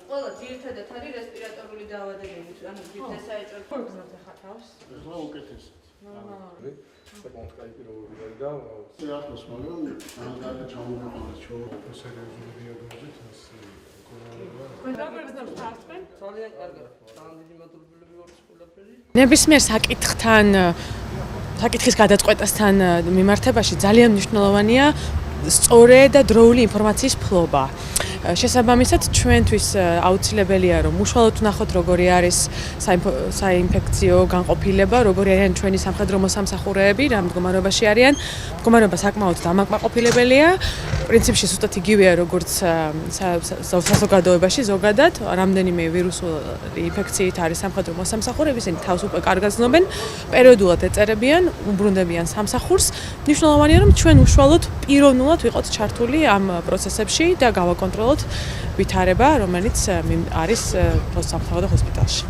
ყველა ძირითადად არის რესპირატორული დაავადებები, ანუ ძირითადად საეჭვო პროგნოზ ახათავს. ეხლა უკეთესად. ნორმალური. საკმაოდ კაი პირობები არის და თეატრს მაგრამ ანალოგია ჩამოვიყვანეთ ჩვენ სერიოზული დიაგნოზით ეს ძალიან კარგად. დიდი მადლობელები ვარ ყველაფერი. ნებისმიერ საკითხის გადაწყვეტასთან მიმართებაში ძალიან მნიშვნელოვანია სწორი და დროული ინფორმაციის ფლობა. შესაბამისად ჩვენთვის აუცილებელია რომ უშუალოდ ვნახოთ როგორი არის საინფექციო განყოფილება, როგორი არიან ჩვენი სამხედრო მოსამსახურეები, რა მდგომარეობაში არიან. მდგომარეობა საკმაოდ დამაკმაყოფილებელია. პრინციპში ზუსტად იგივეა როგორც საზოგადოებაში ზოგადად, რამდენიმე ვირუსული ინფექციით არის სამხედრო მოსამსახურეები, ისინი თავს უკვე კარგად ზნობენ, პერიოდულად ეწერებიან, უბრუნდებიან სამსახურს. მნიშვნელოვანია რომ ჩვენ უშუალოდ პიროვნულად ვიყოთ ჩართული ამ პროცესებში და გავაკონტროლოთ ვითარება, რომელიც არის პოსტსამთავრობო ჰოსპიტალში.